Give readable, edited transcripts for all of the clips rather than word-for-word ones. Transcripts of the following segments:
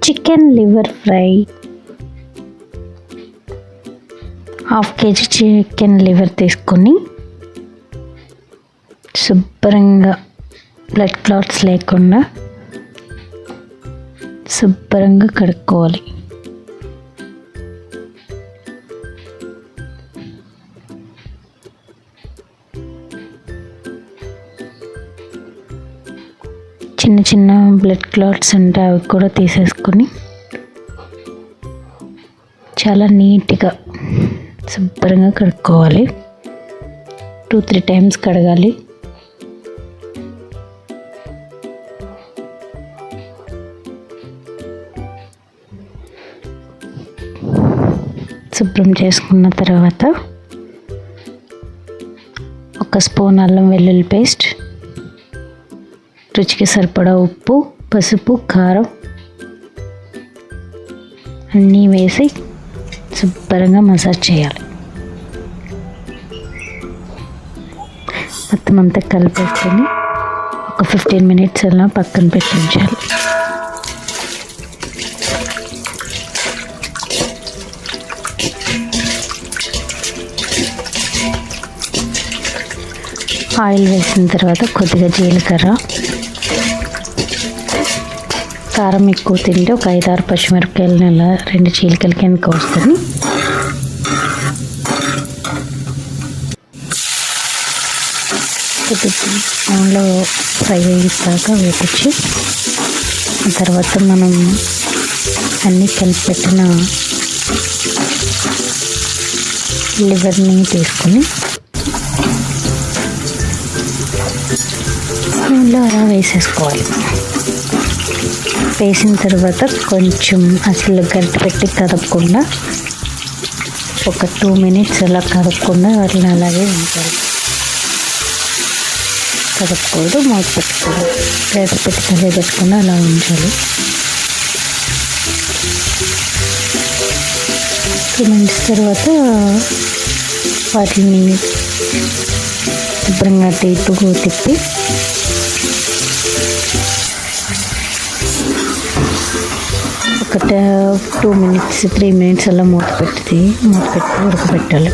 Chicken liver fry. Half KG chicken liver తీసుకొని శుభ్రంగా blood clots లేకుండా శుభ్రంగా కడుక్కోవాలి. చిన్న చిన్న బ్లడ్ క్లాట్స్ ఉంటే అవి కూడా తీసేసుకొని చాలా నీట్గా శుభ్రంగా కడుక్కోవాలి. 2-3 టైమ్స్ కడగాలి. శుభ్రం చేసుకున్న తర్వాత 1 స్పూన్ అల్లం వెల్లుల్లి పేస్ట్, రుచికి సరిపడా ఉప్పు, పసుపు, కారం అన్నీ వేసి శుభ్రంగా మసాజ్ చేయాలి. మొత్తం అంతా కలిపేసుకొని ఒక 15 మినిట్స్ అలా పక్కన పెట్టించాలి. ఆయిల్ వేసిన తర్వాత కొద్దిగా జీలకర్ర, కారం ఎక్కువ తింటే ఒక 5-6 పచ్చిమిరపకాయలను అలా 2 చీలికల కింద కోసుకొని నూనెలో ఫ్రై అయ్యేదాకా వేపించి తర్వాత మనం అన్నీ కలిపి పెట్టిన లివర్ని తీసుకొని నూనెలో అలా వేసేసుకోవాలి. వేసిన తర్వాత కొంచెం అసలు గరిటె పెట్టి కదపకుండా ఒక 2 మినిట్స్ అలా కదపకుండా వాటిని అలాగే ఉంచాలి. కదపకూడదు, మూత పెట్టుకోవాలి. గరిటె పెట్టి కలిపెట్టకుండా అలా ఉంచాలి. 2 మినిట్స్ తర్వాత వాటిని శుభ్రంగా అటు ఇటు తిప్పి ఒక 2 మినిట్స్ 3 మినిట్స్ అలా మూత పెట్టి ఉడకబెట్టాలి.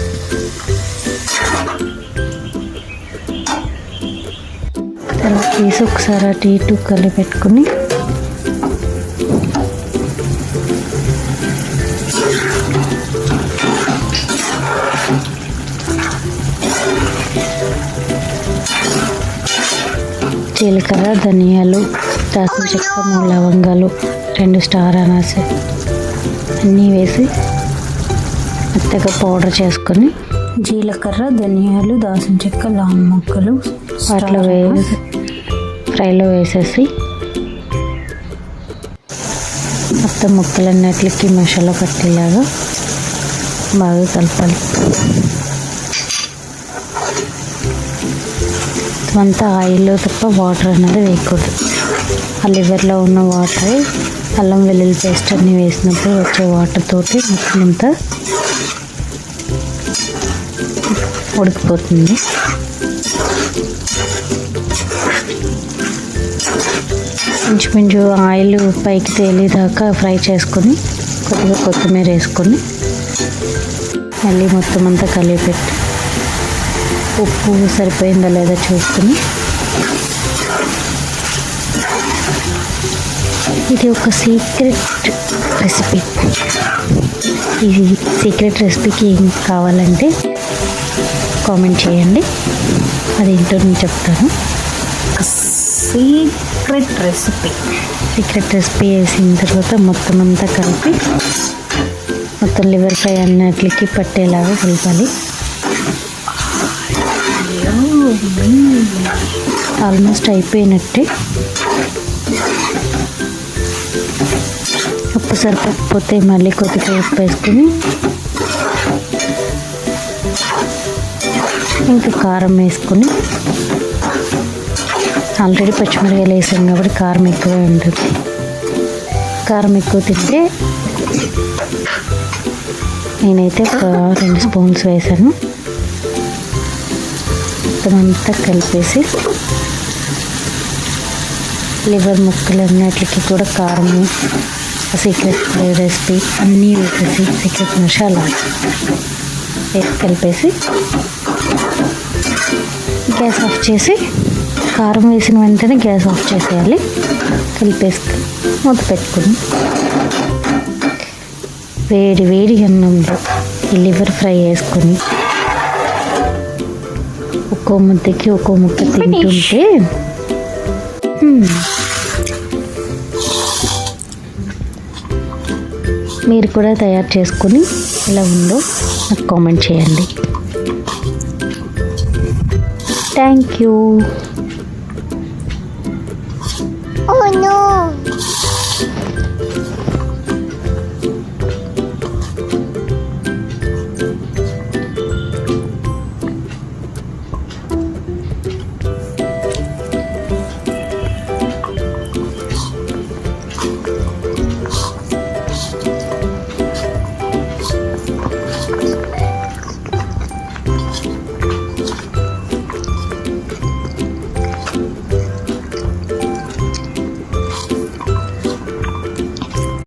తర్వాత తీసి ఒకసారి అటు ఇటు కలిపెట్టుకుని జీలకర్ర, ధనియాలు, దాల్చిన చెక్క, 3 లవంగాలు, 2 స్టార్ అనాస అన్నీ వేసి మెత్తగా పౌడర్ చేసుకొని జీలకర్ర, ధనియాలు, దాల్చిన చెక్క, లవంగ ముక్కలు వాటిలో ఫ్రైలో వేసేసి మొత్తం ముక్కలన్నిటికి మసాలా పట్టేలాగా బాగా కలపాలి. అంతా ఆయిల్లో తప్ప వాటర్ అనేది వేయకూడదు. ఆ లివర్లో ఉన్న వాటర్ అల్లం వెల్లుల్లి పేస్ట్ అన్నీ వేసినప్పుడు వచ్చే వాటర్ తోటి మొత్తం అంతా ఉడికిపోతుంది. ఇంచుమించు ఆయిల్ పైకి తేలేదాకా ఫ్రై చేసుకొని కొద్దిగా కొత్తిమీర వేసుకొని మళ్ళీ మొత్తం అంతా కలిపెట్టి ఉప్పు సరిపోయిందా లేదా చూసుకుని, ఇది ఒక సీక్రెట్ రెసిపీ. ఈ సీక్రెట్ రెసిపీకి ఏం కావాలంటే కామెంట్ చేయండి, అదేంటో నేను చెప్తాను. సీక్రెట్ రెసిపీ వేసిన తర్వాత మొత్తం అంతా కలిపి మొత్తం లివర్ ఫ్రై అన్నిటికి పట్టేలాగా కలపాలి. ఆల్మోస్ట్ అయిపోయినట్టే. ఉప్పు సరిపోకపోతే మళ్ళీ కొద్దిగా ఉప్పు వేసుకొని ఇంకా కారం వేసుకొని, ఆల్రెడీ పచ్చిమిరపకాయలు వేసాం కాబట్టి కారం ఎక్కువ ఉంటుంది. కారం ఎక్కువ తింటే నేనైతే ఒక 2 స్పూన్స్ వేసాను. మొత్తం అంతా కలిపేసి లివర్ ముక్కలన్నిటికి కూడా కారం సీక్రెట్ రెసిపీ అన్నీ వేసేసి సీక్రెట్ మసాలా వేసి కలిపేసి గ్యాస్ ఆఫ్ చేసి కారం వేసిన వెంటనే గ్యాస్ ఆఫ్ చేసేయాలి. కలిపేసి మూత పెట్టుకుని వేడి వేడి అన్నంలో ఈ లివర్ ఫ్రై వేసుకొని ఒక్కో ముద్దకి ఒక్కో ముక్క తింటుంటే మీరు కూడా తయారు చేసుకొని ఎలా ఉందో నాకు కామెంట్ చేయండి. Thank you.